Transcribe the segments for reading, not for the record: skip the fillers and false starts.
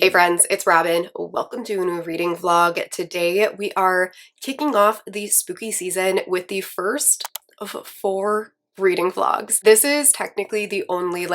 Hey friends, it's Robin. Welcome to a new reading vlog. Today we are kicking off the spooky season with the first of 4 reading vlogs. This is technically the only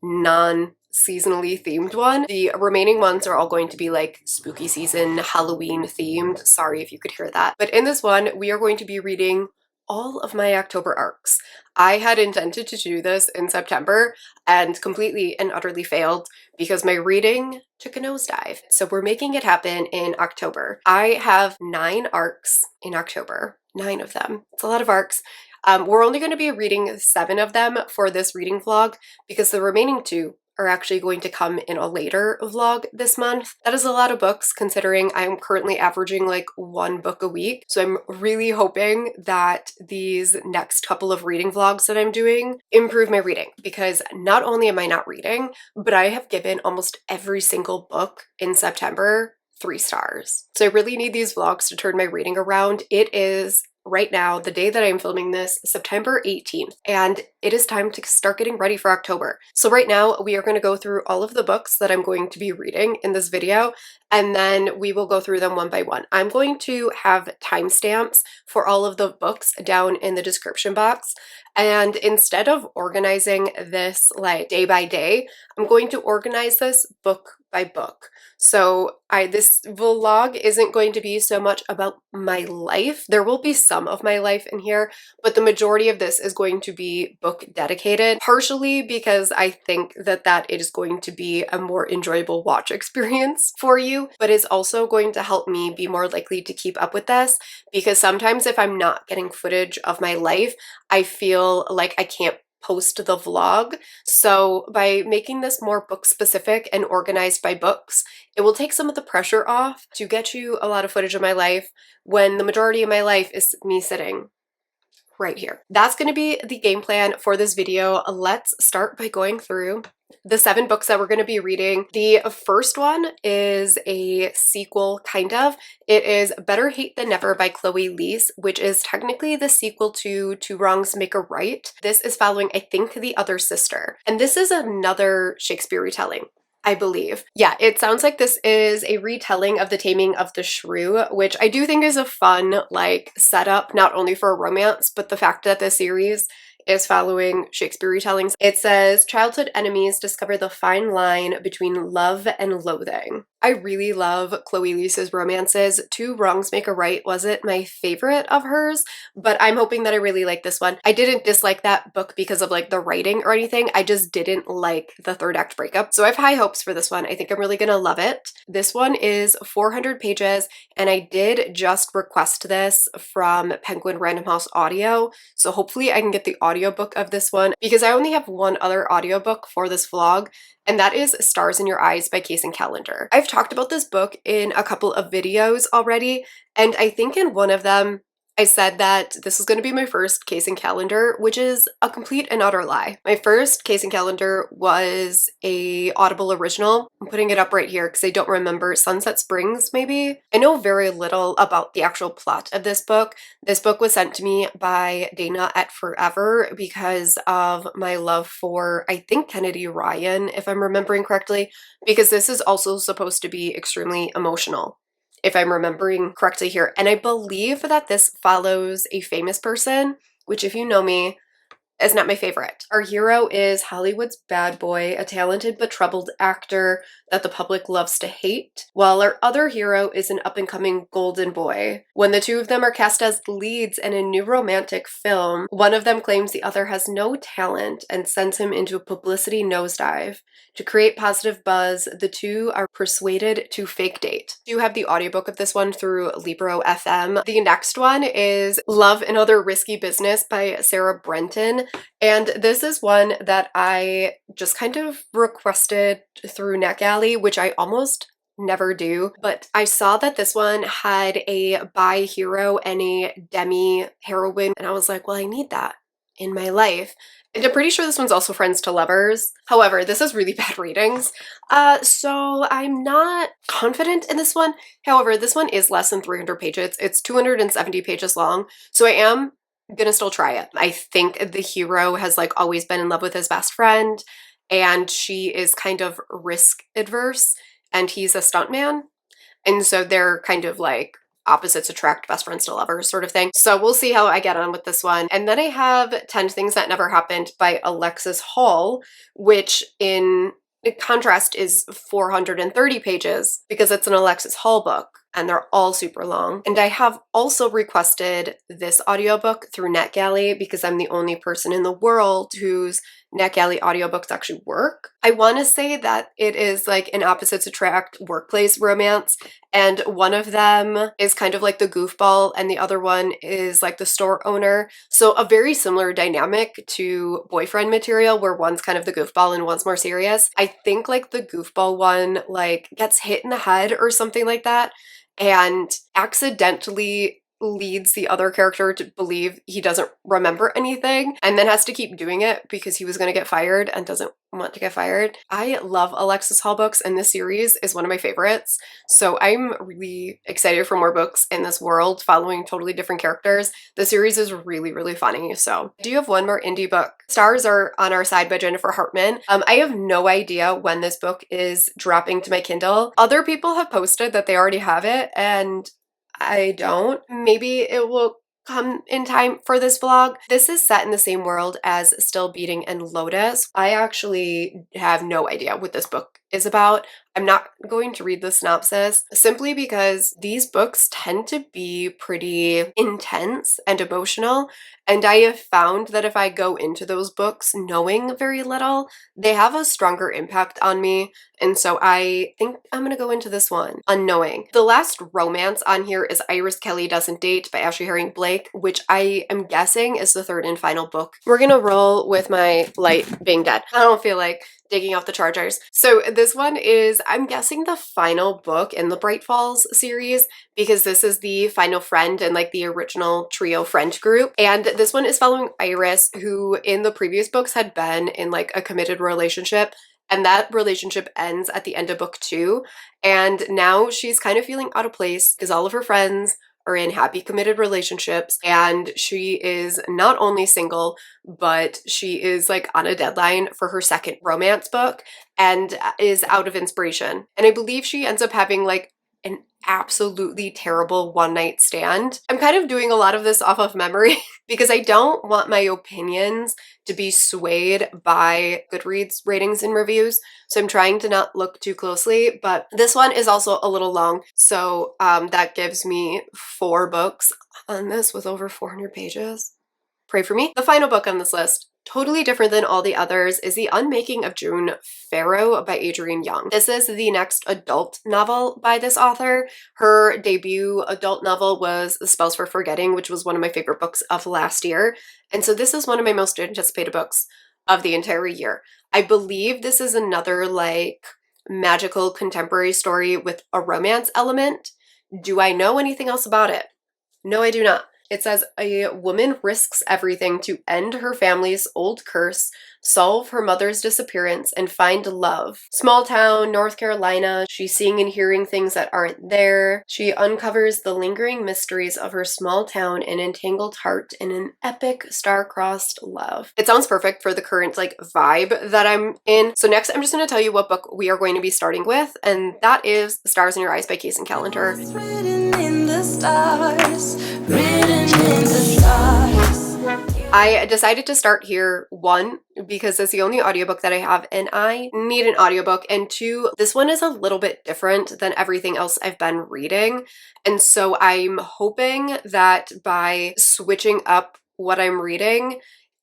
non-seasonally themed one. The remaining ones are all going to be like spooky season, Halloween themed. Sorry if you could hear that. But in this one, we are going to be reading all of my October arcs. I had intended to do this in September and completely and utterly failed because my reading took a nosedive. So we're making it happen in October. I have 9 arcs in October, 9 of them. It's a lot of arcs. We're only going to be reading 7 of them for this reading vlog because the remaining 2 are actually going to come in a later vlog this month. That is a lot of books considering I'm currently averaging like 1 book a week. So I'm really hoping that these next couple of reading vlogs that I'm doing improve my reading, because not only am I not reading, but I have given almost every single book in September 3 stars. So I really need these vlogs to turn my reading around. It is right now, the day that I'm filming this, September 18th, and it is time to start getting ready for October. So right now, we are going to go through all of the books that I'm going to be reading in this video, and then we will go through them one by one. I'm going to have timestamps for all of the books down in the description box, and instead of organizing this like day by day, I'm going to organize this book by book. So this vlog isn't going to be so much about my life. There will be some of my life in here, but the majority of this is going to be book dedicated, partially because I think that it is going to be a more enjoyable watch experience for you, but it's also going to help me be more likely to keep up with this, because sometimes if I'm not getting footage of my life, I feel like I can't post the vlog. So by making this more book specific and organized by books, it will take some of the pressure off to get you a lot of footage of my life when the majority of my life is me sitting right here. That's going to be the game plan for this video. Let's start by going through the 7 books that we're going to be reading. The first one is a sequel, kind of. It is Better Hate Than Never by Chloe Leese, which is technically the sequel to Two Wrongs Make a Right. This is following, I think, The Other Sister. And this is another Shakespeare retelling, I believe. Yeah, it sounds like this is a retelling of The Taming of the Shrew, which I do think is a fun, like, setup, not only for a romance, but the fact that this series is following Shakespeare retellings. It says, childhood enemies discover the fine line between love and loathing. I really love Chloe Leese's romances. Two Wrongs Make a Right wasn't my favorite of hers, but I'm hoping that I really like this one. I didn't dislike that book because of like the writing or anything. I just didn't like the 3rd act breakup. So I have high hopes for this one. I think I'm really gonna love it. This one is 400 pages, and I did just request this from Penguin Random House Audio. So hopefully I can get the audiobook of this one, because I only have one other audiobook for this vlog, and that is Stars in Your Eyes by Case and Calendar. I've talked about this book in a couple of videos already, and I think in one of them I said that this was going to be my first Case and Calendar, which is a complete and utter lie. My first Case and Calendar was a Audible original. I'm putting it up right here because I don't remember. Sunset Springs, maybe? I know very little about the actual plot of this book. This book was sent to me by Dana at Forever because of my love for, I think, Kennedy Ryan, if I'm remembering correctly, because this is also supposed to be extremely emotional, if I'm remembering correctly here. And I believe that this follows a famous person, which, if you know me, is not my favorite. Our hero is Hollywood's bad boy, a talented but troubled actor that the public loves to hate, while our other hero is an up-and-coming golden boy. When the two of them are cast as leads in a new romantic film, one of them claims the other has no talent and sends him into a publicity nosedive. To create positive buzz, the two are persuaded to fake date. You have the audiobook of this one through Libro FM. The next one is Love and Other Risky Business by Sarah Brenton. And this is one that I just kind of requested through NetGalley, which I almost never do, but I saw that this one had a bi hero and a demi heroine, and I was like, well, I need that in my life. And I'm pretty sure this one's also Friends to Lovers. However, this has really bad ratings, so I'm not confident in this one. However, this one is less than 300 pages. It's 270 pages long, so I am gonna still try it. I think the hero has like always been in love with his best friend, and she is kind of risk adverse, and he's a stuntman. And so they're kind of like opposites attract, best friends to lovers sort of thing. So we'll see how I get on with this one. And then I have 10 Things That Never Happened by Alexis Hall, which in contrast is 430 pages because it's an Alexis Hall book and they're all super long. And I have also requested this audiobook through NetGalley because I'm the only person in the world whose NetGalley audiobooks actually work. I want to say that it is like an opposites attract workplace romance, and one of them is kind of like the goofball and the other one is like the store owner. So a very similar dynamic to boyfriend material where one's kind of the goofball and one's more serious. I think like the goofball one like gets hit in the head or something like that and accidentally leads the other character to believe he doesn't remember anything and then has to keep doing it because he was going to get fired and doesn't want to get fired. I love Alexis Hall books and this series is one of my favorites. So I'm really excited for more books in this world following totally different characters. The series is really, really funny. So I do have one more indie book. Stars Are on Our Side by Jennifer Hartman. I have no idea when this book is dropping to my Kindle. Other people have posted that they already have it and I don't. Maybe it will come in time for this vlog. This is set in the same world as Still Beating and Lotus. I actually have no idea what this book is about. I'm not going to read the synopsis simply because these books tend to be pretty intense and emotional, and I have found that if I go into those books knowing very little, they have a stronger impact on me, and so I think I'm gonna go into this one unknowing. The last romance on here is Iris Kelly Doesn't Date by Ashley Herring Blake, which I am guessing is the third and final book. We're gonna roll with my light being dead. I don't feel like digging out the chargers. So this one is, I'm guessing, the final book in the Bright Falls series because this is the final friend and like the original trio friend group. And this one is following Iris, who in the previous books had been in like a committed relationship. And that relationship ends at the end of book 2. And now she's kind of feeling out of place because all of her friends are in happy committed relationships and she is not only single, but she is like on a deadline for her second romance book and is out of inspiration. And I believe she ends up having like an absolutely terrible one-night stand. I'm kind of doing a lot of this off of memory because I don't want my opinions to be swayed by Goodreads ratings and reviews. So I'm trying to not look too closely, but this one is also a little long. So that gives me 4 books on this with over 400 pages. Pray for me. The final book on this list, totally different than all the others, is The Unmaking of June Farrow by Adrienne Young. This is the next adult novel by this author. Her debut adult novel was The Spells for Forgetting, which was one of my favorite books of last year. And so this is one of my most anticipated books of the entire year. I believe this is another like magical contemporary story with a romance element. Do I know anything else about it? No, I do not. It says a woman risks everything to end her family's old curse, solve her mother's disappearance, and find love. Small town, North Carolina. She's seeing and hearing things that aren't there. She uncovers the lingering mysteries of her small town and entangled heart in an epic star-crossed love. It sounds perfect for the current like vibe that I'm in. So next I'm just going to tell you what book we are going to be starting with, and that is Stars in Your Eyes by Kason Callender. Written in the stars, written in the stars. I decided to start here, 1, because it's the only audiobook that I have and I need an audiobook, and 2, this one is a little bit different than everything else I've been reading, and so I'm hoping that by switching up what I'm reading,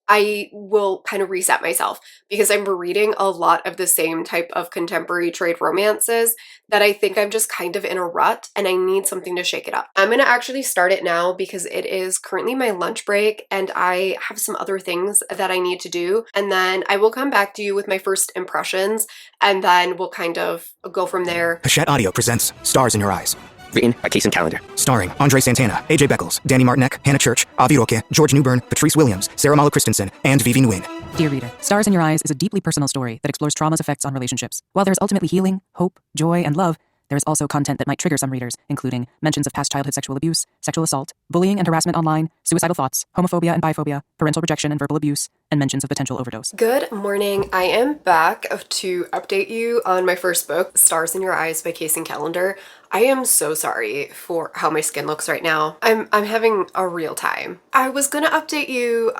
I will kind of reset myself because I'm reading a lot of the same type of contemporary trade romances that I think I'm just kind of in a rut and I need something to shake it up. I'm going to actually start it now because it is currently my lunch break and I have some other things that I need to do. And then I will come back to you with my first impressions and then we'll kind of go from there. Hachette Audio presents Stars in Your Eyes. Written by Kason Callender. Starring Andre Santana, AJ Beckles, Danny Martinek, Hannah Church, Avi Roque, George Newbern, Patrice Williams, Sarah Mala Christensen, and Vivi Nguyen. Dear reader, Stars in Your Eyes is a deeply personal story that explores trauma's effects on relationships. While there is ultimately healing, hope, joy, and love, There is also content that might trigger some readers, including mentions of past childhood sexual abuse, sexual assault, bullying and harassment online, suicidal thoughts, homophobia and biphobia, parental rejection and verbal abuse, and mentions of potential overdose. Good morning. I am back to update you on my first book, Stars in Your Eyes by Casey Callender. I am so sorry for how my skin looks right now. I'm having a real time. I was gonna update you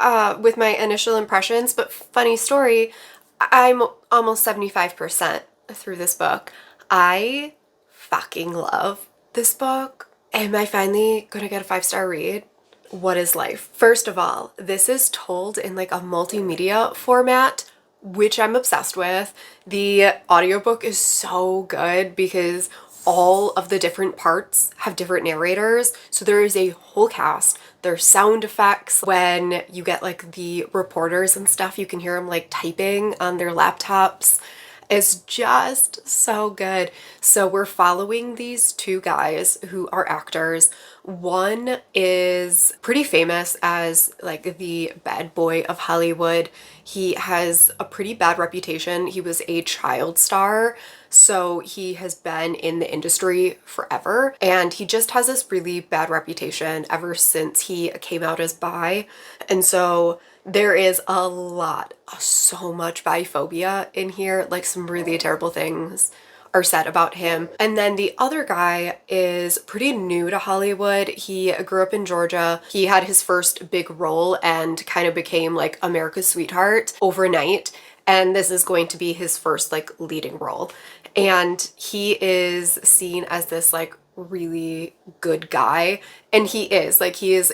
with my initial impressions, but funny story, I'm almost 75% through this book. I fucking love this book. Am I finally gonna get a 5-star read? What is life? First of all, this is told in like a multimedia format, which I'm obsessed with. The audiobook is so good because all of the different parts have different narrators. So there is a whole cast. There's sound effects. When you get like the reporters and stuff, you can hear them like typing on their laptops. It's just so good. So we're following these two guys who are actors. One is pretty famous as like the bad boy of Hollywood. He has a pretty bad reputation. He was a child star, so he has been in the industry forever, and he just has this really bad reputation ever since he came out as bi. And so there is a lot, so much biphobia in here, like some really terrible things are said about him. And then the other guy is pretty new to Hollywood. He grew up in Georgia. He had his first big role and kind of became like America's sweetheart overnight. And this is going to be his first like leading role. And he is seen as this like really good guy, and he is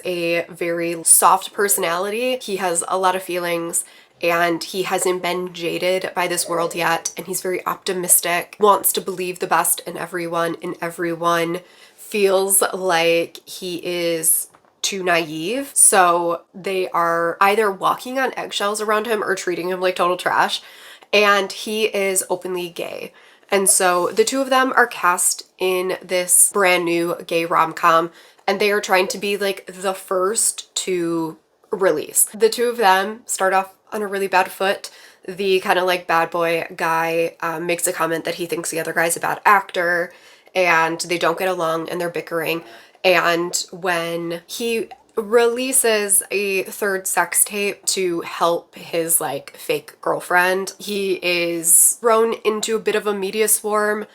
a very soft personality. He has a lot of feelings, and he hasn't been jaded by this world yet, and he's very optimistic, wants to believe the best in everyone, and everyone feels like he is too naive, so they are either walking on eggshells around him or treating him like total trash. And he is openly gay. And so the two of them are cast in this brand new gay rom-com, and they are trying to be like the first to release. The two of them start off on a really bad foot. The kind of like bad boy guy makes a comment that he thinks the other guy's a bad actor, and they don't get along and they're bickering. And when he releases a third sex tape to help his like fake girlfriend, he is thrown into a bit of a media swarm,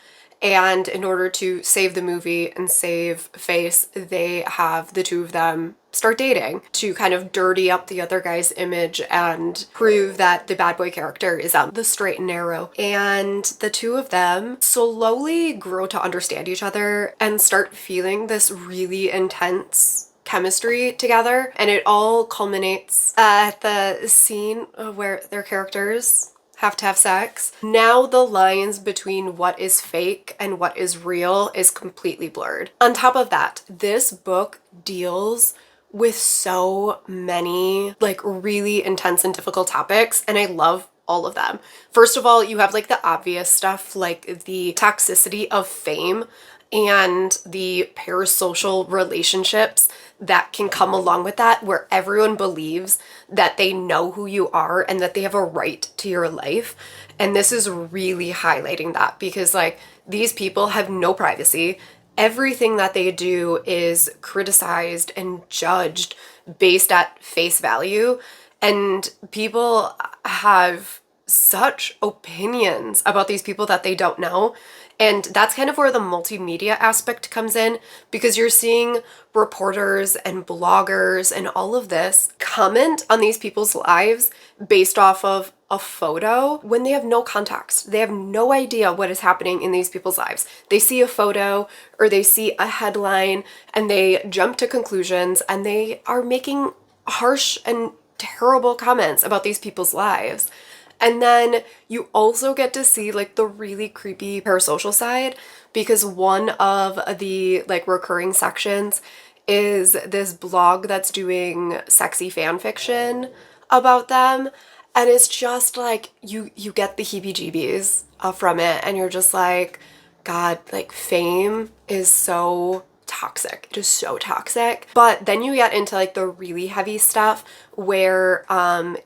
and in order to save the movie and save face, they have the two of them start dating to kind of dirty up the other guy's image and prove that the bad boy character is on the straight and narrow. And the two of them slowly grow to understand each other and start feeling this really intense chemistry together, and it all culminates at the scene where their characters have to have sex. Now the lines between what is fake and what is real is completely blurred. On top of that, this book deals with so many like really intense and difficult topics, and I love all of them. First of all, you have like the obvious stuff like the toxicity of fame and the parasocial relationships that can come along with that, where everyone believes that they know who you are and that they have a right to your life. And this is really highlighting that, because like these people have no privacy. Everything that they do is criticized and judged based at face value, and people have such opinions about these people that they don't know. And that's kind of where the multimedia aspect comes in, because you're seeing reporters and bloggers and all of this comment on these people's lives based off of a photo when they have no context. They have no idea what is happening in these people's lives. They see a photo or they see a headline and they jump to conclusions, and they are making harsh and terrible comments about these people's lives. And then you also get to see like the really creepy parasocial side, because one of the like recurring sections is this blog that's doing sexy fan fiction about them. And it's just like you get the heebie-jeebies from it, and you're just like, God, like fame is so toxic. It is so toxic. But then you get into like the really heavy stuff where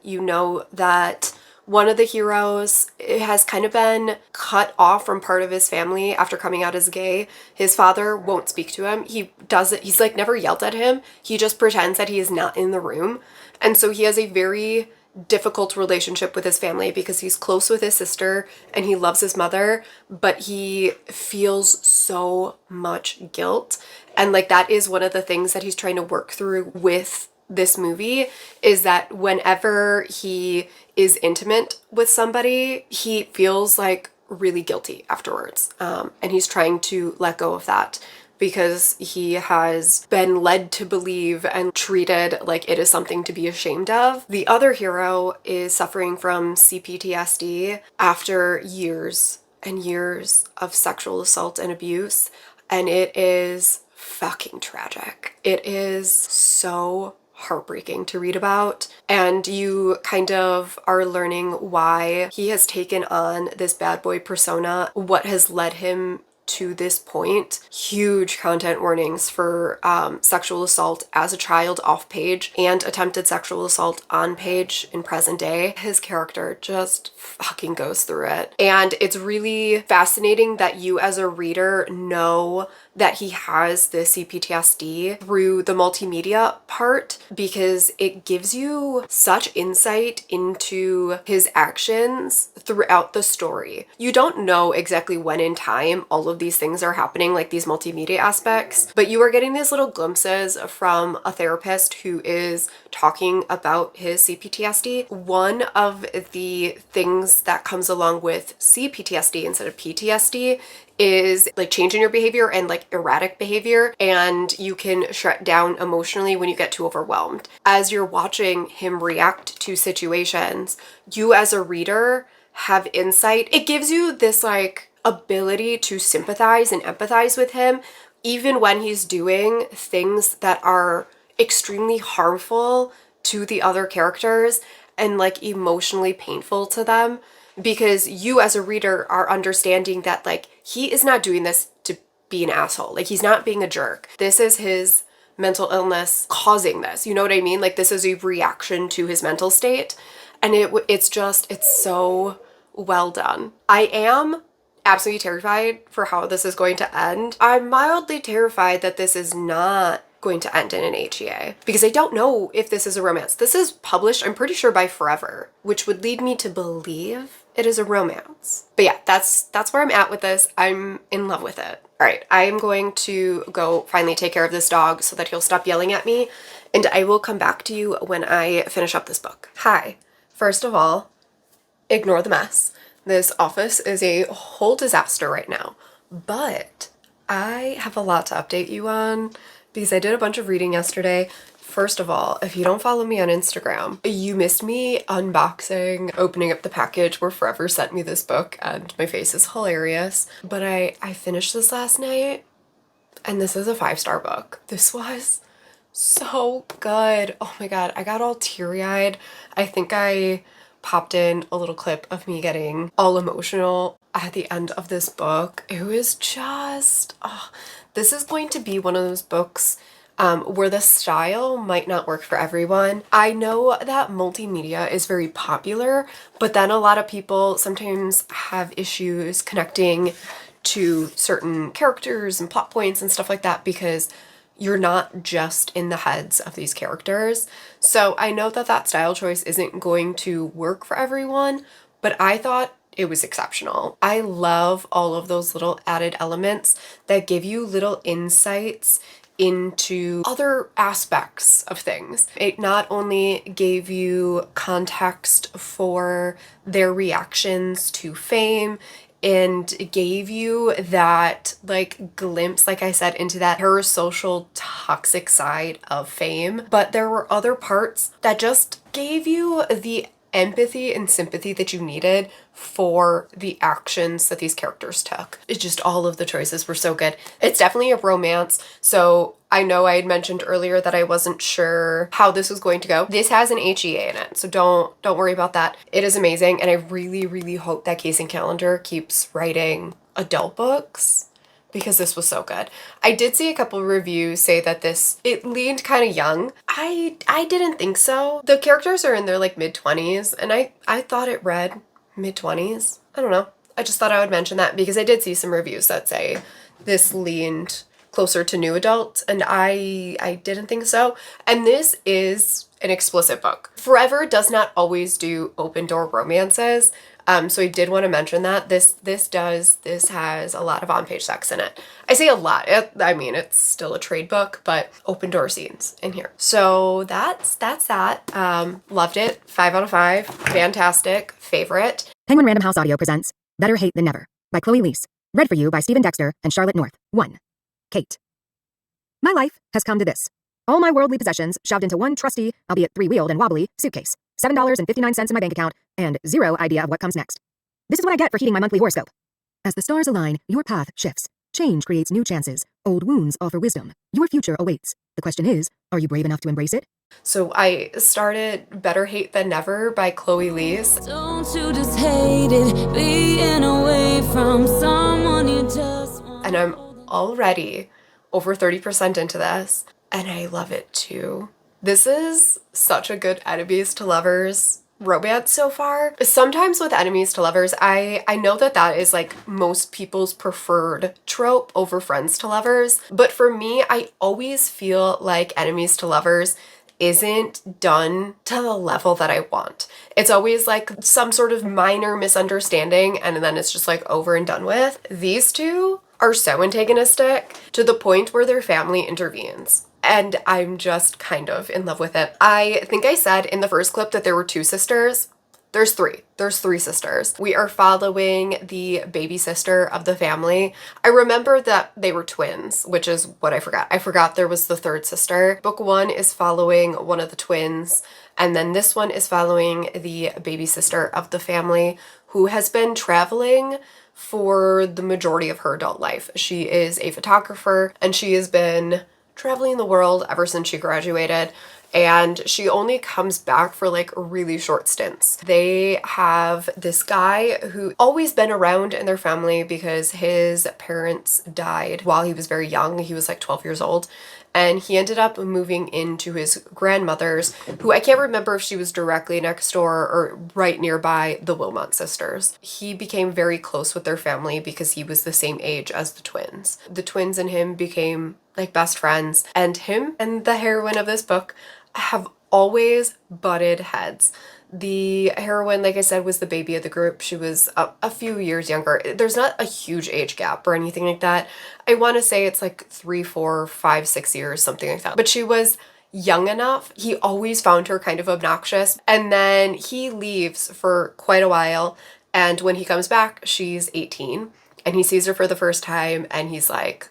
you know that One of the heroes has kind of been cut off from part of his family after coming out as gay. His father won't speak to him. He's like never yelled at him. He just pretends that he is not in the room. And so he has a very difficult relationship with his family because he's close with his sister and he loves his mother, but he feels so much guilt. And like that is one of the things that he's trying to work through with this movie, is that whenever he is intimate with somebody, he feels like really guilty afterwards. And he's trying to let go of that because he has been led to believe and treated like it is something to be ashamed of. The other hero is suffering from CPTSD after years and years of sexual assault and abuse, and it is fucking tragic. It is so heartbreaking to read about, and you kind of are learning why he has taken on this bad boy persona, what has led him to this point. Huge content warnings for sexual assault as a child off page and attempted sexual assault on page in present day. His character just fucking goes through it. And it's really fascinating that you as a reader know that he has the CPTSD through the multimedia part, because it gives you such insight into his actions throughout the story. You don't know exactly when in time all of these things are happening, like these multimedia aspects, but you are getting these little glimpses from a therapist who is talking about his CPTSD. One of the things that comes along with CPTSD instead of PTSD is like change in your behavior and like erratic behavior, and you can shut down emotionally when you get too overwhelmed. As you're watching him react to situations, you as a reader have insight. It gives you this like ability to sympathize and empathize with him, even when he's doing things that are extremely harmful to the other characters and like emotionally painful to them, because you as a reader are understanding that like he is not doing this to be an asshole. Like he's not being a jerk. This is his mental illness causing this. You know what I mean? Like this is a reaction to his mental state. And it's so well done. I am absolutely terrified for how this is going to end. I'm mildly terrified that this is not going to end in an HEA, because I don't know if this is a romance. This is published, I'm pretty sure, by Forever, which would lead me to believe it is a romance. But yeah, that's where I'm at with this. I'm in love with it. All right, I am going to go finally take care of this dog so that he'll stop yelling at me, and I will come back to you when I finish up this book. Hi. First of all, ignore the mess. This office is a whole disaster right now, but I have a lot to update you on because I did a bunch of reading yesterday. First of all, if you don't follow me on Instagram, you missed me unboxing, opening up the package where Forever sent me this book, and my face is hilarious. But I finished this last night, and this is a 5-star book. This was so good. Oh my god, I got all teary-eyed. I think I popped in a little clip of me getting all emotional at the end of this book. It was just, this is going to be one of those books where the style might not work for everyone. I know that multimedia is very popular, but then a lot of people sometimes have issues connecting to certain characters and plot points and stuff like that because you're not just in the heads of these characters. So I know that that style choice isn't going to work for everyone, but I thought it was exceptional. I love all of those little added elements that give you little insights into other aspects of things. It not only gave you context for their reactions to fame, and gave you that like glimpse, like I said, into that parasocial toxic side of fame, but there were other parts that just gave you the empathy and sympathy that you needed for the actions that these characters took. It's just all of the choices were so good. It's definitely a romance, so I know I had mentioned earlier that I wasn't sure how this was going to go. This has an HEA in it, so don't worry about that. It is amazing, and I really, really hope that Case and Calendar keeps writing adult books because this was so good. I did see a couple reviews say that it leaned kind of young. I didn't think so. The characters are in their like mid-20s, and I thought it read mid-20s. I don't know. I just thought I would mention that because I did see some reviews that say this leaned closer to new adult, and I didn't think so. And this is an explicit book. Forever does not always do open door romances. So I did want to mention that this has a lot of on-page sex in it. I say a lot. I mean, it's still a trade book, but open door scenes in here. So that's that. Loved it. 5 out of 5. Fantastic. Favorite. Penguin Random House Audio presents Better Hate Than Never by Chloe Leese. Read for you by Stephen Dexter and Charlotte North. 1. Kate. My life has come to this. All my worldly possessions shoved into one trusty, albeit three-wheeled and wobbly, suitcase. $7.59 in my bank account, and zero idea of what comes next. This is what I get for heeding my monthly horoscope. As the stars align, your path shifts. Change creates new chances. Old wounds offer wisdom. Your future awaits. The question is, are you brave enough to embrace it? So I started Better Hate Than Never by Chloe Leese. Don't you just hate it, being away from someone you just want. And I'm already over 30% into this, and I love it too. This is such a good enemies to lovers romance so far. Sometimes with enemies to lovers, I know that is like most people's preferred trope over friends to lovers, but for me, I always feel like enemies to lovers isn't done to the level that I want. It's always like some sort of minor misunderstanding, and then it's just like over and done with. These two are so antagonistic to the point where their family intervenes. And I'm just kind of in love with it. I think I said in the first clip that there were 2 sisters. There's 3. There's 3 sisters. We are following the baby sister of the family. I remember that they were twins, which is what I forgot. I forgot there was the 3rd sister. Book 1 is following one of the twins, and then this one is following the baby sister of the family who has been traveling for the majority of her adult life. She is a photographer, and she has been traveling the world ever since she graduated, and she only comes back for like really short stints. They have this guy who always been around in their family because his parents died while he was very young. He was like 12 years old, and he ended up moving into his grandmother's, who I can't remember if she was directly next door or right nearby the Wilmot sisters. He became very close with their family because he was the same age as the twins. The twins and him became like best friends, and him and the heroine of this book have always butted heads. The heroine, like I said, was the baby of the group. She was a few years younger. There's not a huge age gap or anything like that. I want to say it's like 3, 4, 5, 6 years, something like that. But she was young enough. He always found her kind of obnoxious. And then he leaves for quite a while. And when he comes back, she's 18. And he sees her for the first time, and he's like,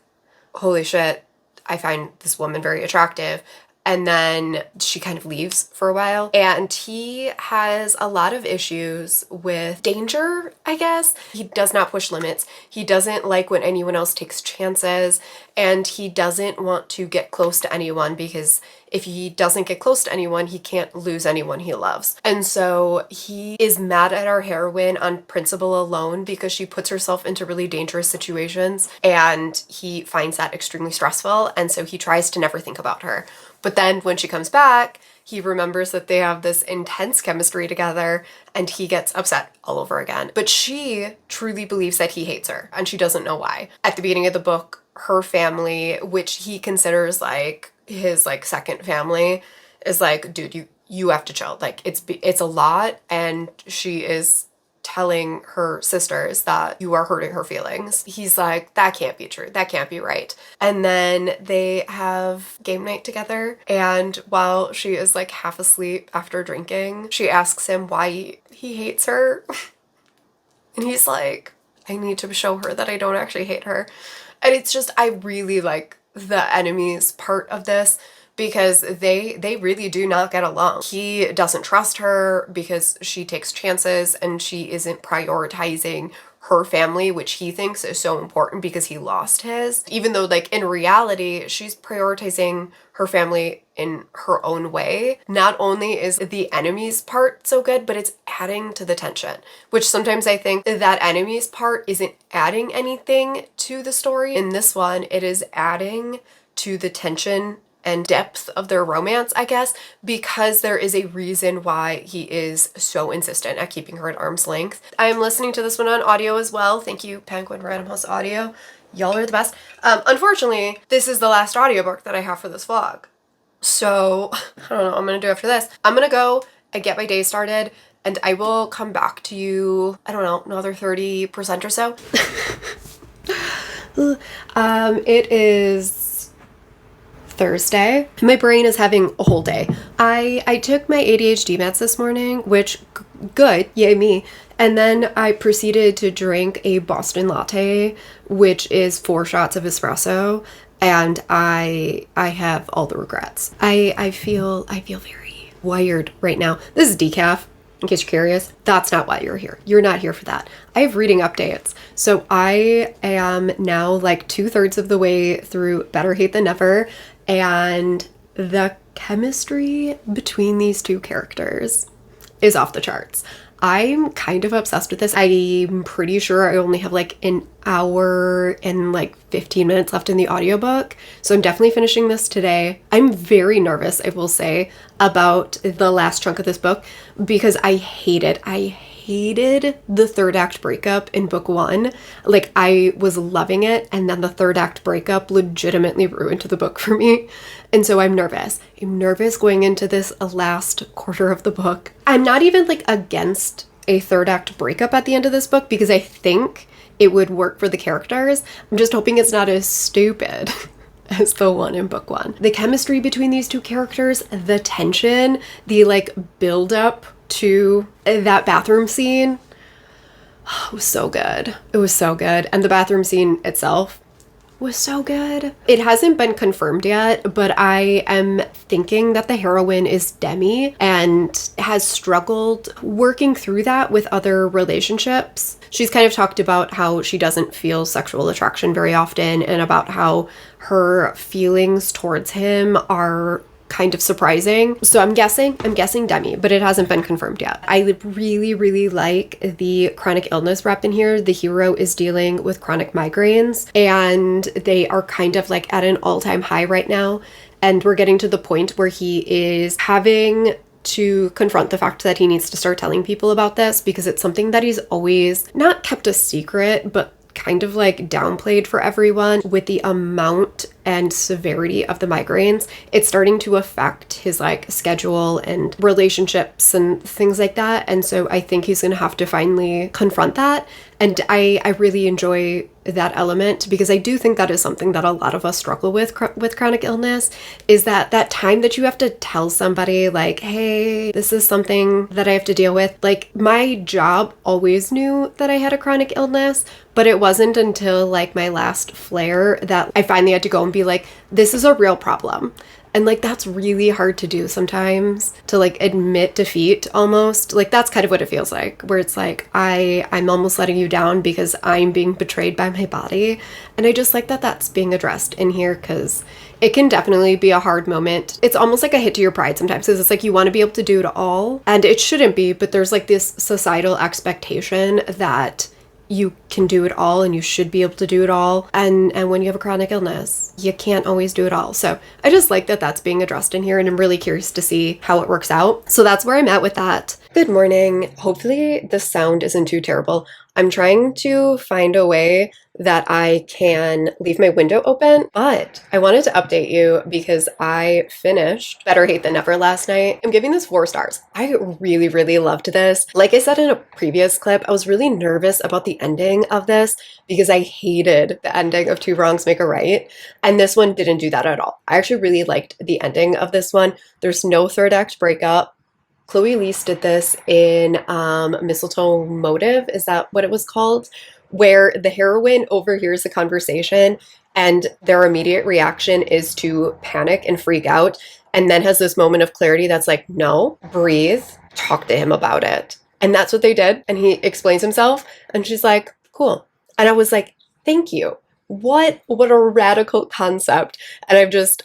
holy shit, I find this woman very attractive. And then she kind of leaves for a while. And he has a lot of issues with danger, I guess. He does not push limits. He doesn't like when anyone else takes chances. And he doesn't want to get close to anyone because if he doesn't get close to anyone, he can't lose anyone he loves. And so he is mad at our heroine on principle alone because she puts herself into really dangerous situations, and he finds that extremely stressful, and so he tries to never think about her. But then when she comes back, he remembers that they have this intense chemistry together, and he gets upset all over again. But she truly believes that he hates her, and she doesn't know why. At the beginning of the book, her family, which he considers like his like second family, is like, dude, you have to chill. Like it's a lot, and she is telling her sisters that you are hurting her feelings. He's like, that can't be true. That can't be right. And then they have game night together, and while she is like half asleep after drinking, she asks him why he hates her. And he's like, I need to show her that I don't actually hate her. And it's just, I really like the enemies part of this because they really do not get along. He doesn't trust her because she takes chances and she isn't prioritizing her family, which he thinks is so important because he lost his, even though like in reality she's prioritizing her family in her own way. Not only is the enemies part so good, but it's adding to the tension, which sometimes I think that enemies part isn't adding anything to the story. In this one, it is adding to the tension and depth of their romance, I guess, because there is a reason why he is so insistent at keeping her at arm's length. I'm listening to this one on audio as well. Thank you, Penguin Random House Audio. Y'all are the best. Unfortunately, this is the last audiobook that I have for this vlog. So, I don't know what I'm gonna do after this. I'm gonna go and get my day started, and I will come back to you, I don't know, another 30% or so. It is Thursday. My brain is having a whole day. I took my ADHD meds this morning, which good, yay me. And then I proceeded to drink a Boston latte, which is 4 shots of espresso, and I have all the regrets. I feel very wired right now. This is decaf, in case you're curious. That's not why you're here. You're not here for that. I have reading updates. So I am now like 2/3 of the way through Better Hate Than Never, and the chemistry between these two characters is off the charts. I'm kind of obsessed with this. I'm pretty sure I only have like an hour and like 15 minutes left in the audiobook, so I'm definitely finishing this today. I'm very nervous, I will say, about the last chunk of this book because I hated the third act breakup in book 1. Like, I was loving it, and then the third act breakup legitimately ruined the book for me. And so I'm nervous. I'm nervous going into this last quarter of the book. I'm not even like against a third act breakup at the end of this book because I think it would work for the characters. I'm just hoping it's not as stupid as the one in book 1. The chemistry between these two characters, the tension, the like build up to that bathroom scene, it was so good. It was so good. And the bathroom scene itself was so good. It hasn't been confirmed yet, but I am thinking that the heroine is Demi and has struggled working through that with other relationships. She's kind of talked about how she doesn't feel sexual attraction very often and about how her feelings towards him are kind of surprising. So I'm guessing Demi, but it hasn't been confirmed yet. I really like the chronic illness wrapped in here. The hero is dealing with chronic migraines, and they are kind of like at an all-time high right now. And we're getting to the point where he is having to confront the fact that he needs to start telling people about this because it's something that he's always not kept a secret, but kind of like downplayed for everyone. With the amount and severity of the migraines, it's starting to affect his like schedule and relationships and things like that. And so I think he's gonna have to finally confront that. And I really enjoy that element because I do think that is something that a lot of us struggle with chronic illness, is that time that you have to tell somebody like, hey, this is something that I have to deal with. Like, my job always knew that I had a chronic illness, but it wasn't until like my last flare that I finally had to go and be like, this is a real problem. And like, that's really hard to do sometimes, to like admit defeat almost. Like, that's kind of what it feels like, where it's like, I'm almost letting you down because I'm being betrayed by my body. And I just like that that's being addressed in here because it can definitely be a hard moment. It's almost like a hit to your pride sometimes because it's like you want to be able to do it all. And it shouldn't be, but there's like this societal expectation that you can do it all and you should be able to do it all. And when you have a chronic illness, you can't always do it all. So I just like that that's being addressed in here, and I'm really curious to see how it works out. So that's where I'm at with that. Good morning. Hopefully the sound isn't too terrible. I'm trying to find a way that I can leave my window open, but I wanted to update you because I finished Better Hate Than Never last night. I'm giving this 4 stars. I really loved this. Like I said in a previous clip, I was really nervous about the ending of this because I hated the ending of Two Wrongs Make a Right, and this one didn't do that at all. I actually really liked the ending of this one. There's no third act breakup. Chloe Leese did this in Mistletoe Motive, is that what it was called? Where the heroine overhears a conversation and their immediate reaction is to panic and freak out, and then has this moment of clarity that's like, no, breathe, talk to him about it. And that's what they did. And he explains himself, and she's like, cool. And I was like, thank you. What a radical concept. And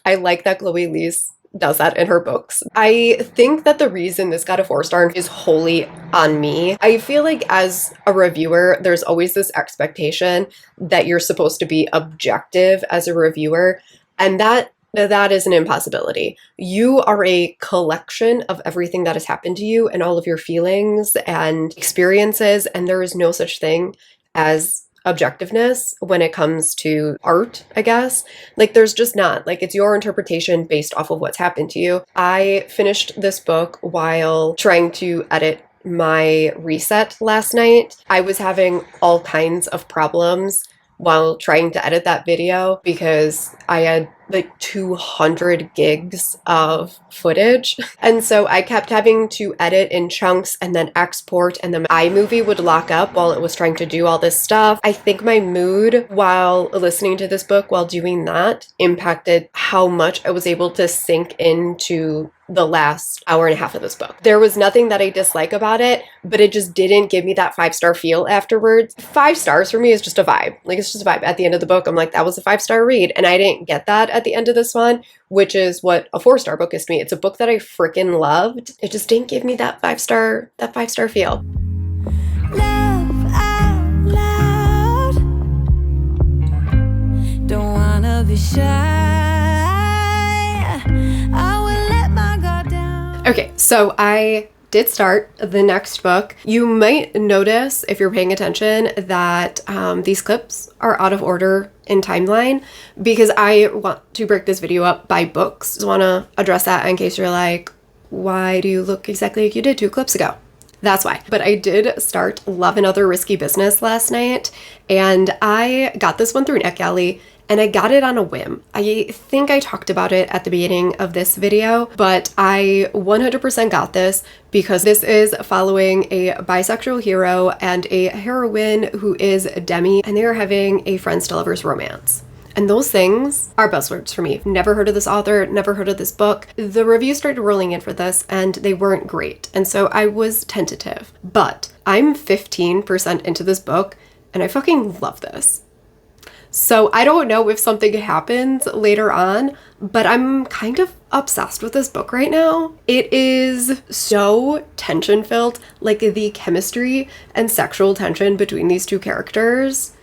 I like that Chloe Leese does that in her books. I think that the reason this got a 4-star is wholly on me. I feel like as a reviewer, there's always this expectation that you're supposed to be objective as a reviewer, and that is an impossibility. You are a collection of everything that has happened to you and all of your feelings and experiences, and there is no such thing as objectiveness when it comes to art, I guess. Like, there's just not. Like, it's your interpretation based off of what's happened to you. I finished this book while trying to edit my reset last night. I was having all kinds of problems while trying to edit that video because I had like 200 gigs of footage. And so I kept having to edit in chunks and then export, and then iMovie would lock up while it was trying to do all this stuff. I think my mood while listening to this book while doing that impacted how much I was able to sink into the last hour and a half of this book. There was nothing that I dislike about it, but it just didn't give me that 5-star feel afterwards. 5 stars for me is just a vibe. Like, it's just a vibe. At the end of the book, I'm like, that was a 5-star read. And I didn't get that at the end of this one, which is what a 4-star book is to me. It's a book that I freaking loved. It just didn't give me that 5-star feel. Laugh out loud. Don't wanna be shy. Okay, so I did start the next book. You might notice, if you're paying attention, that these clips are out of order in timeline because I want to break this video up by books. Just want to address that in case you're like, why do you look exactly like you did 2 clips ago? That's why. But I did start Love and Other Risky Business last night, and I got this one through an NetGalley, and I got it on a whim. I think I talked about it at the beginning of this video, but I 100% got this because this is following a bisexual hero and a heroine who is Demi, and they are having a friends to lovers romance. And those things are buzzwords for me. Never heard of this author, never heard of this book. The reviews started rolling in for this and they weren't great. And so I was tentative. But I'm 15% into this book and I fucking love this. So I don't know if something happens later on, but I'm kind of obsessed with this book right now. It is so tension-filled. Like, the chemistry and sexual tension between these 2 characters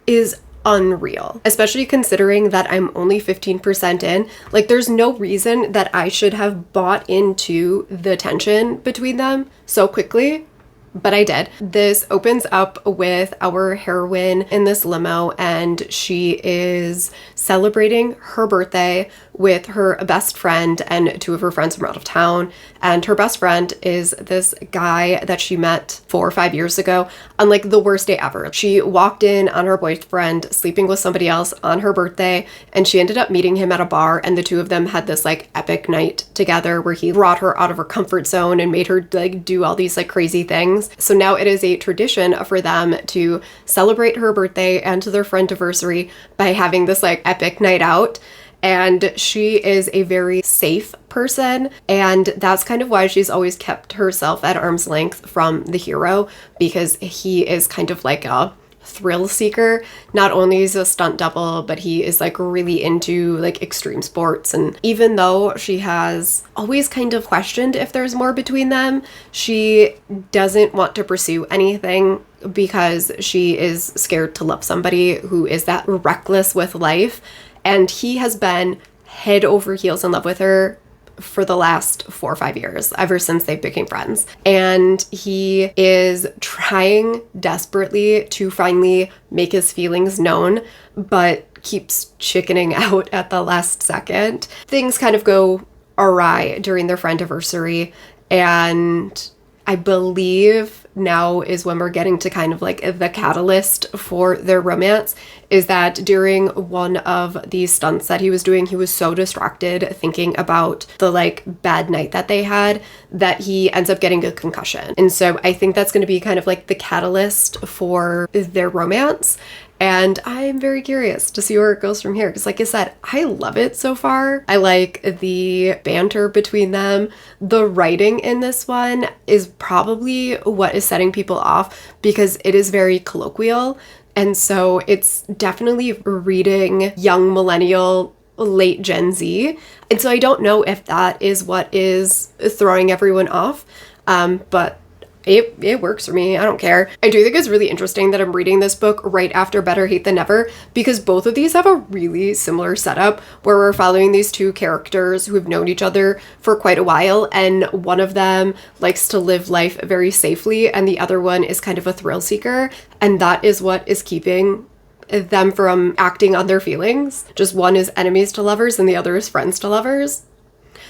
is unreal, especially considering that I'm only 15% in. Like, there's no reason that I should have bought into the tension between them so quickly, but I did. This opens up with our heroine in this limo, and she is celebrating her birthday with her best friend and 2 of her friends from out of town. And her best friend is this guy that she met 4 or 5 years ago on like the worst day ever. She walked in on her boyfriend sleeping with somebody else on her birthday, and she ended up meeting him at a bar, and the 2 of them had this like epic night together where he brought her out of her comfort zone and made her like do all these like crazy things. So now it is a tradition for them to celebrate her birthday and their friendiversary by having this like epic night out. And she is a very safe person, and that's kind of why she's always kept herself at arm's length from the hero, because he is kind of like a thrill seeker. Not only is he a stunt double, but he is like really into like extreme sports. And even though she has always kind of questioned if there's more between them, she doesn't want to pursue anything because she is scared to love somebody who is that reckless with life. And he has been head over heels in love with her for the last 4 or 5 years, ever since they became friends. And he is trying desperately to finally make his feelings known, but keeps chickening out at the last second. Things kind of go awry during their friendiversary, and I believe now is when we're getting to kind of like the catalyst for their romance, is that during one of these stunts that he was doing, he was so distracted thinking about the like bad night that they had that he ends up getting a concussion. And so I think that's going to be kind of like the catalyst for their romance. And I'm very curious to see where it goes from here. Because like I said, I love it so far. I like the banter between them. The writing in this one is probably what is setting people off because it is very colloquial. And so it's definitely reading young millennial, late Gen Z. And so I don't know if that is what is throwing everyone off, but it works for me. I don't care. I do think it's really interesting that I'm reading this book right after Better Hate Than Never, because both of these have a really similar setup where we're following these two characters who have known each other for quite a while, and one of them likes to live life very safely and the other one is kind of a thrill seeker, and that is what is keeping them from acting on their feelings. Just one is enemies to lovers and the other is friends to lovers.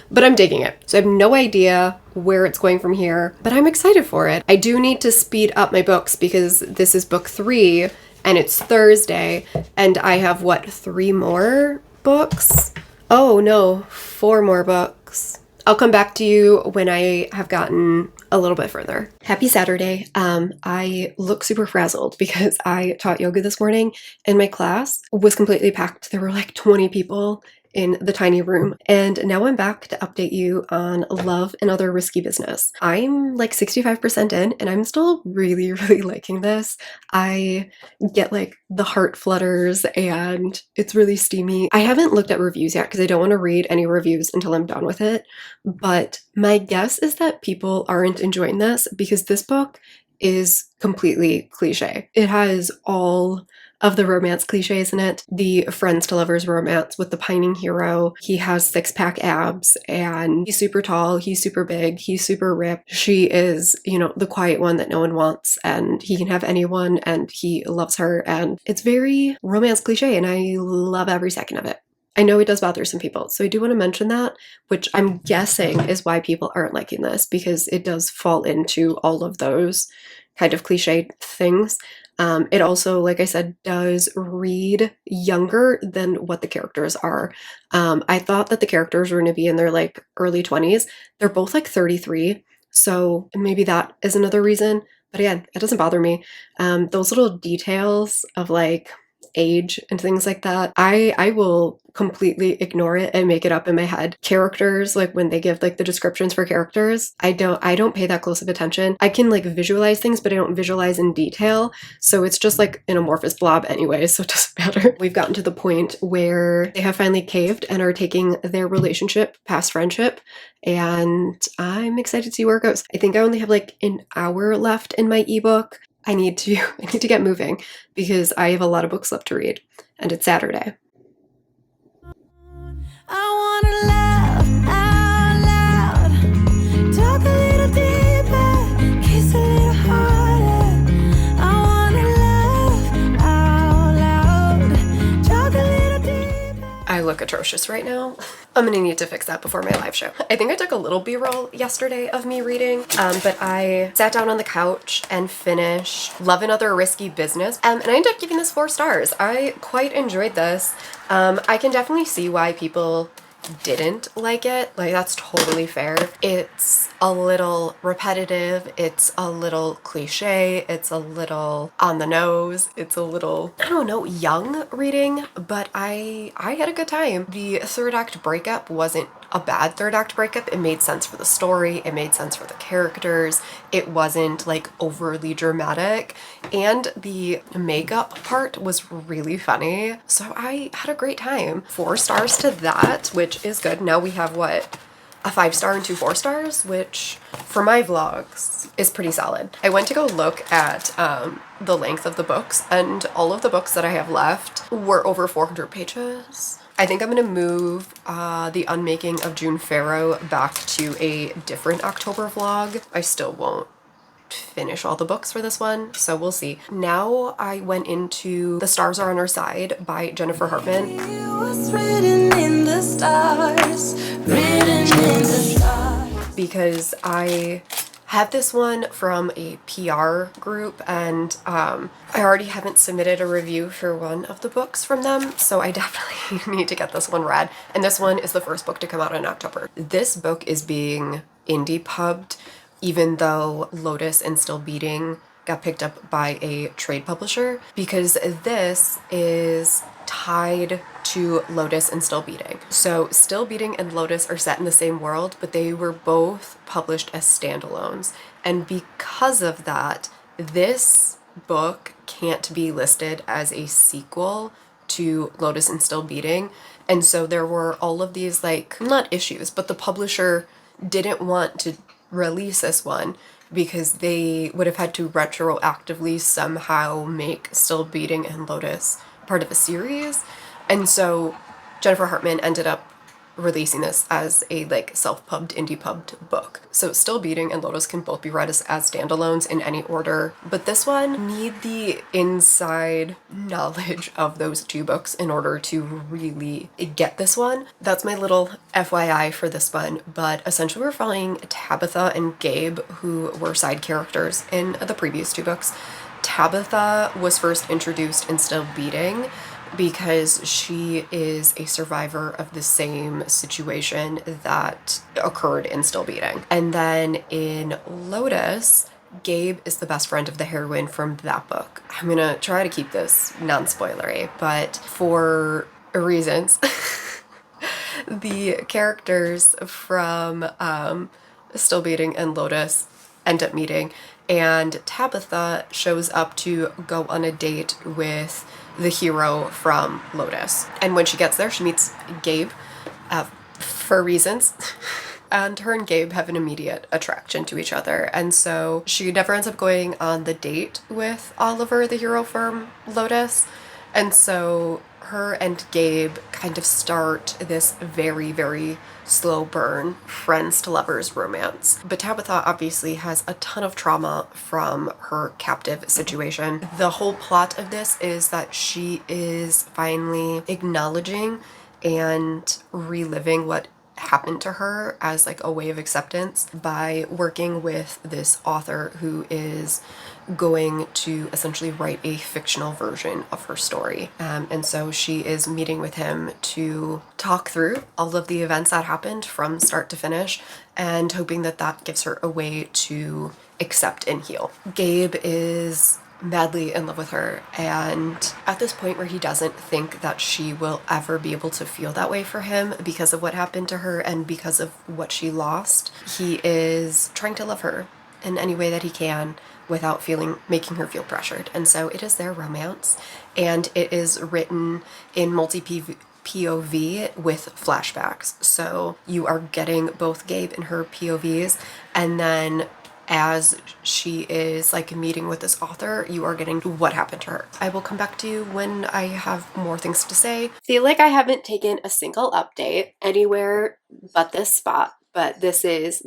But I'm digging it. So I have no idea where it's going from here, but I'm excited for it. I do need to speed up my books because this is book 3 and it's Thursday and I have, what, 3 more books? Oh no, 4 more books. I'll come back to you when I have gotten a little bit further. Happy Saturday. I look super frazzled because I taught yoga this morning and my class was completely packed. There were like 20 people in the tiny room. And now I'm back to update you on Love and Other Risky Business. I'm like 65% in and I'm still really, really liking this. I get like the heart flutters and it's really steamy. I haven't looked at reviews yet because I don't want to read any reviews until I'm done with it. But my guess is that people aren't enjoying this because this book is completely cliche. It has all of the romance cliches in it. The friends to lovers romance with the pining hero. He has 6-pack abs and he's super tall, he's super big, he's super ripped. She is, you know, the quiet one that no one wants and he can have anyone and he loves her, and it's very romance cliche and I love every second of it. I know it does bother some people, so I do want to mention that, which I'm guessing is why people aren't liking this, because it does fall into all of those kind of cliche things. It also, like I said, does read younger than what the characters are. I thought that the characters were going to be in their like early 20s. They're both like 33, so maybe that is another reason. But again, it doesn't bother me. Those little details of like age and things like that, I will completely ignore it and make it up in my head. Characters, like when they give like the descriptions for characters, I don't pay that close of attention. I can like visualize things, but I don't visualize in detail. So it's just like an amorphous blob anyway, so it doesn't matter. We've gotten to the point where they have finally caved and are taking their relationship past friendship, and I'm excited to see where it goes. I think I only have like an hour left in my ebook. I need to get moving because I have a lot of books left to read and it's Saturday. I wanna laugh out loud, talk a little deeper, kiss a little harder. I wanna laugh out loud, talk a little deeper. I look atrocious right now. I'm gonna need to fix that before my live show. I think I took a little b-roll yesterday of me reading, but I sat down on the couch and finished Love and Other Risky Business, and I ended up giving this 4 stars. I quite enjoyed this. I can definitely see why people didn't like it. Like, that's totally fair. It's a little repetitive, it's a little cliche, it's a little on the nose, it's a little, I don't know, young reading, but I had a good time. The third act breakup wasn't a bad third act breakup. It made sense for the story, it made sense for the characters, it wasn't like overly dramatic, and the makeup part was really funny. So I had a great time. 4 stars to that, which is good. Now we have what? A 5-star and 2 4-stars, which for my vlogs is pretty solid. I went to go look at the length of the books, and all of the books that I have left were over 400 pages. I think I'm gonna move The Unmaking of June Farrow back to a different October vlog. I still won't finish all the books for this one, so we'll see. Now I went into The Stars Are on Our Side by Jennifer Hartman. It was written in the stars, written in the stars. Because I had this one from a PR group, and I already haven't submitted a review for one of the books from them, so I definitely need to get this one read. And this one is the first book to come out in October. This book is being indie pubbed, even though Lotus and Still Beating got picked up by a trade publisher, because this is tied to Lotus and Still Beating. So Still Beating and Lotus are set in the same world, but they were both published as standalones. And because of that, this book can't be listed as a sequel to Lotus and Still Beating. And so there were all of these, like, not issues, but the publisher didn't want to release this one because they would have had to retroactively somehow make Still Beating and Lotus part of a series. And so Jennifer Hartman ended up releasing this as a like self-pubbed, indie-pubbed book. So Still Beating and Lotus can both be read as standalones in any order, but this one need the inside knowledge of those two books in order to really get this one. That's my little FYI for this one, but essentially we're following Tabitha and Gabe, who were side characters in the previous two books. Tabitha was first introduced in Still Beating because she is a survivor of the same situation that occurred in Still Beating. And then in Lotus, Gabe is the best friend of the heroine from that book. I'm gonna try to keep this non-spoilery, but for reasons, the characters from Still Beating and Lotus end up meeting, and Tabitha shows up to go on a date with the hero from Lotus. And when she gets there, she meets Gabe for reasons. And her and Gabe have an immediate attraction to each other. And so she never ends up going on the date with Oliver, the hero from Lotus. And so her and Gabe kind of start this very, very slow burn friends to lovers romance. But Tabitha obviously has a ton of trauma from her captive situation. The whole plot of this is that she is finally acknowledging and reliving what happened to her as like a way of acceptance by working with this author who is going to essentially write a fictional version of her story. And so she is meeting with him to talk through all of the events that happened from start to finish and hoping that that gives her a way to accept and heal. Gabe is madly in love with her, and at this point where he doesn't think that she will ever be able to feel that way for him because of what happened to her and because of what she lost, he is trying to love her in any way that he can without making her feel pressured. And so it is their romance, and it is written in POV with flashbacks. So you are getting both Gabe and her POVs, and then as she is like meeting with this author, you are getting what happened to her. I will come back to you when I have more things to say. Feel like I haven't taken a single update anywhere but this spot, but this is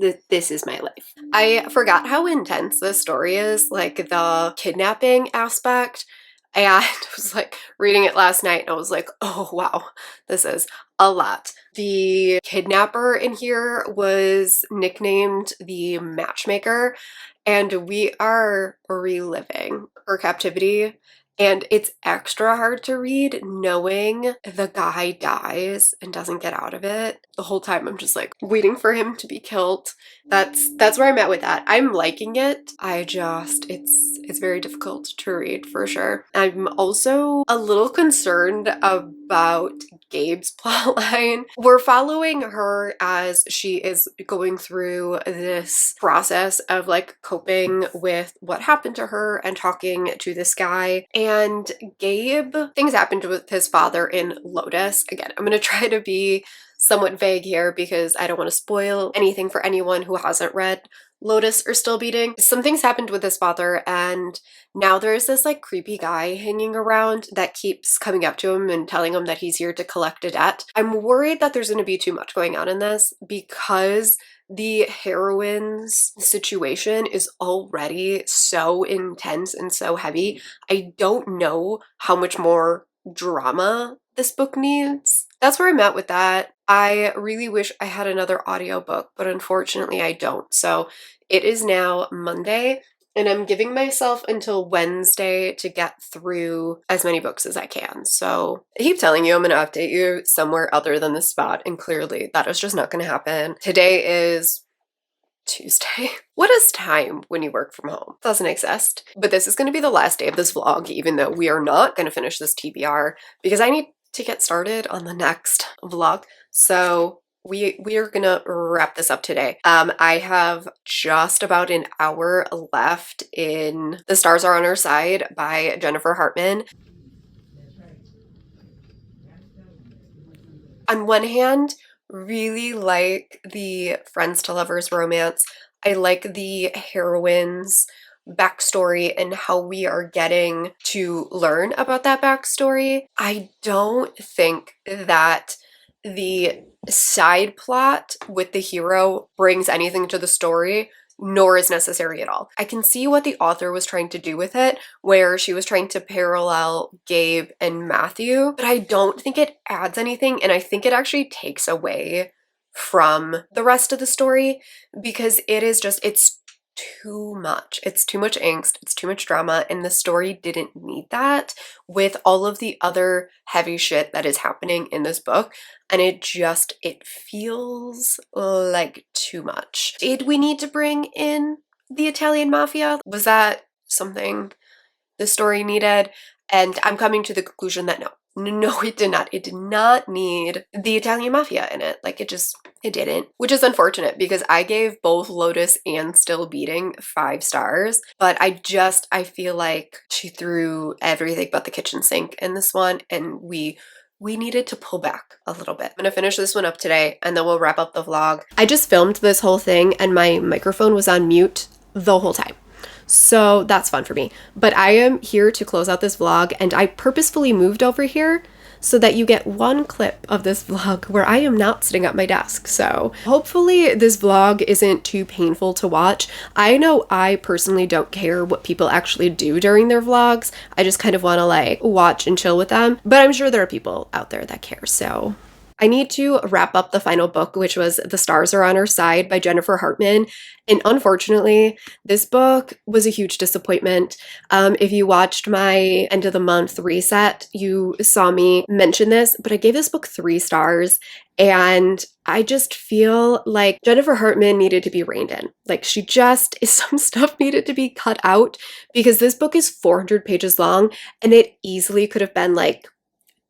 my life. I forgot how intense this story is, like the kidnapping aspect. And I was like reading it last night and I was like, oh wow, this is a lot. The kidnapper in here was nicknamed the Matchmaker, and we are reliving her captivity. And it's extra hard to read knowing the guy dies and doesn't get out of it. The whole time I'm just like waiting for him to be killed. That's where I'm at with that. I'm liking it. It's very difficult to read for sure. I'm also a little concerned about Gabe's plotline. We're following her as she is going through this process of like coping with what happened to her and talking to this guy. And Gabe, things happened with his father in Lotus. Again, I'm going to try to be somewhat vague here because I don't want to spoil anything for anyone who hasn't read Lotus or Still Beating. Some things happened with his father, and now there's this like creepy guy hanging around that keeps coming up to him and telling him that he's here to collect a debt. I'm worried that there's going to be too much going on in this because the heroine's situation is already so intense and so heavy. I don't know how much more drama this book needs. That's where I'm at with that. I really wish I had another audiobook, but unfortunately I don't. So it is now Monday, and I'm giving myself until Wednesday to get through as many books as I can. So I keep telling you I'm going to update you somewhere other than this spot, and clearly that is just not going to happen. Today is Tuesday. What is time when you work from home? Doesn't exist. But this is going to be the last day of this vlog, even though we are not going to finish this TBR because I need to get started on the next vlog. So we are gonna wrap this up today. I have just about an hour left in The Stars Are on Our Side by Jennifer Hartman. On one hand, really like the friends to lovers romance. I like the heroine's backstory and how we are getting to learn about that backstory. I don't think that the side plot with the hero brings anything to the story, nor is necessary at all. I can see what the author was trying to do with it, where she was trying to parallel Gabe and Matthew, but I don't think it adds anything, and I think it actually takes away from the rest of the story because it's too much. It's too much angst, it's too much drama, and the story didn't need that with all of the other heavy shit that is happening in this book, and it feels like too much. Did we need to bring in the Italian mafia? Was that something the story needed? And I'm coming to the conclusion that no, it did not. It did not need the Italian mafia in it. Like, it didn't. Which is unfortunate because I gave both Lotus and Still Beating 5 stars. But I feel like she threw everything but the kitchen sink in this one, and we needed to pull back a little bit. I'm gonna finish this one up today and then we'll wrap up the vlog. I just filmed this whole thing and my microphone was on mute the whole time. So that's fun for me. But I am here to close out this vlog, and I purposefully moved over here so that you get one clip of this vlog where I am not sitting at my desk. So hopefully this vlog isn't too painful to watch. I know I personally don't care what people actually do during their vlogs. I just kind of want to like watch and chill with them. But I'm sure there are people out there that care. So I need to wrap up the final book, which was The Stars Are on Our Side by Jennifer Hartman. And unfortunately, this book was a huge disappointment. If you watched my end of the month reset, you saw me mention this, but I gave this book 3 stars. And I just feel like Jennifer Hartman needed to be reined in. Like, some stuff needed to be cut out because this book is 400 pages long and it easily could have been like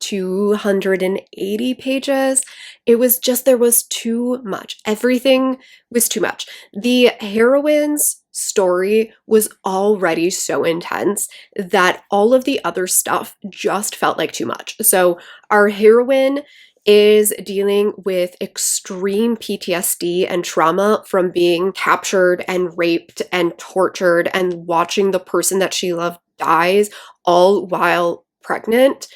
280 pages. There was too much. Everything was too much. The heroine's story was already so intense that all of the other stuff just felt like too much. So our heroine is dealing with extreme PTSD and trauma from being captured and raped and tortured and watching the person that she loved dies all while pregnant.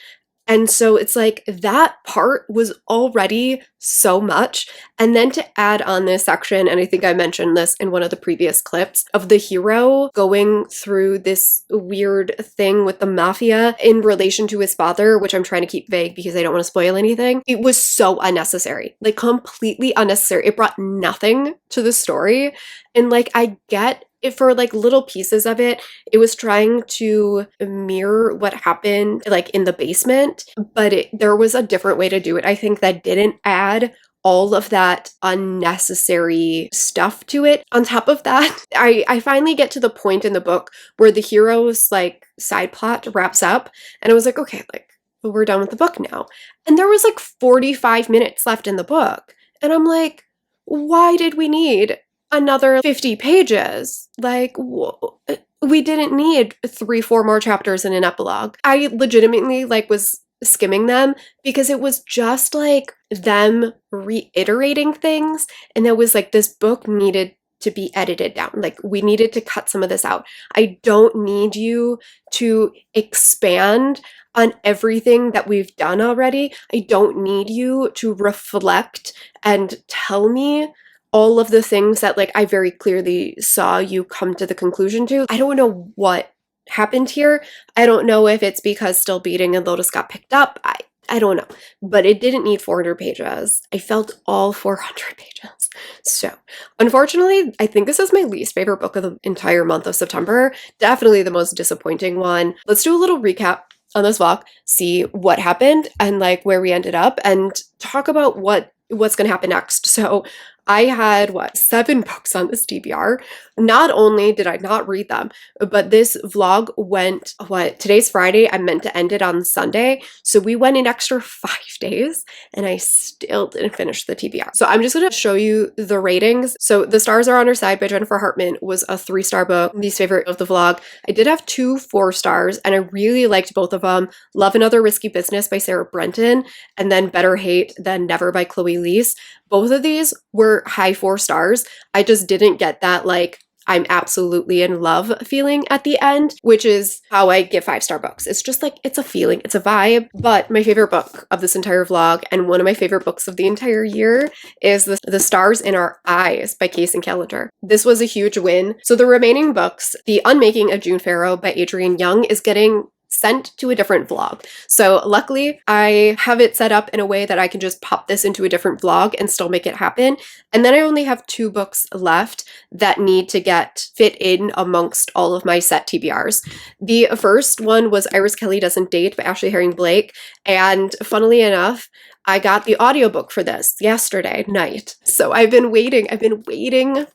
And so it's like that part was already so much. And then to add on this section, and I think I mentioned this in one of the previous clips, of the hero going through this weird thing with the mafia in relation to his father, which I'm trying to keep vague because I don't want to spoil anything. It was so unnecessary, like completely unnecessary. It brought nothing to the story. And like, I get it for like little pieces of it. It was trying to mirror what happened like in the basement, but there was a different way to do it. I think that didn't add all of that unnecessary stuff to it. On top of that, I finally get to the point in the book where the hero's like side plot wraps up, and I was like, okay, like we're done with the book now. And there was like 45 minutes left in the book. And I'm like, why did we need another 50 pages? Like, we didn't need 3-4 more chapters in an epilogue. I legitimately like was skimming them because it was just like them reiterating things, and it was like this book needed to be edited down. Like, we needed to cut some of this out. I don't need you to expand on everything that we've done already. I don't need you to reflect and tell me all of the things that like I very clearly saw you come to the conclusion to. I don't know what happened here. I don't know if it's because Still Beating and Lotus got picked up. I don't know, but it didn't need 400 pages. I felt all 400 pages. So unfortunately, I think this is my least favorite book of the entire month of September. Definitely the most disappointing one. Let's do a little recap on this vlog, see what happened and like where we ended up, and talk about what's going to happen next. So I had, what, 7 books on this TBR. Not only did I not read them, but this vlog went, what, today's Friday, I meant to end it on Sunday, so we went an extra 5 days, and I still didn't finish the TBR. So I'm just gonna show you the ratings. So The Stars Are on Our Side by Jennifer Hartman was a 3-star book, least favorite of the vlog. I did have 2 4-stars, and I really liked both of them. Love Another Risky Business by Sarah Brenton, and then Better Hate Than Never by Chloe Leese. Both of these were high 4 stars. I just didn't get that, like, I'm absolutely in love feeling at the end, which is how I give 5-star books. It's just like, it's a feeling, it's a vibe. But my favorite book of this entire vlog, and one of my favorite books of the entire year, is The Stars in Our Eyes by Case and Callender. This was a huge win. So the remaining books, The Unmaking of June Farrow by Adrienne Young, is getting sent to a different vlog. So luckily I have it set up in a way that I can just pop this into a different vlog and still make it happen. And then I only have 2 books left that need to get fit in amongst all of my set TBRs. The first one was Iris Kelly Doesn't Date by Ashley Herring Blake. And funnily enough, I got the audiobook for this yesterday night. So I've been waiting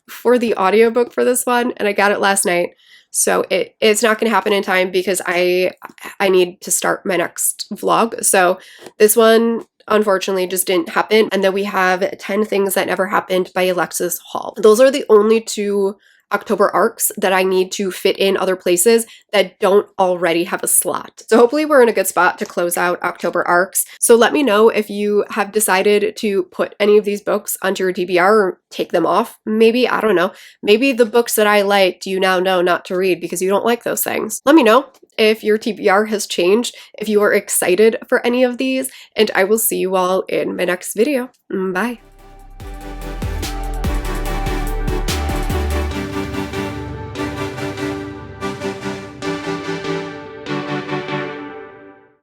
for the audiobook for this one, and I got it last night. So it's not going to happen in time because I need to start my next vlog. So this one unfortunately just didn't happen. And then we have 10 Things That Never Happened by Alexis Hall. Those are the only 2 October arcs that I need to fit in other places that don't already have a slot. So hopefully we're in a good spot to close out October arcs. So let me know if you have decided to put any of these books onto your TBR or take them off. Maybe, I don't know, maybe the books that I liked you now know not to read because you don't like those things. Let me know if your TBR has changed, if you are excited for any of these, and I will see you all in my next video. Bye.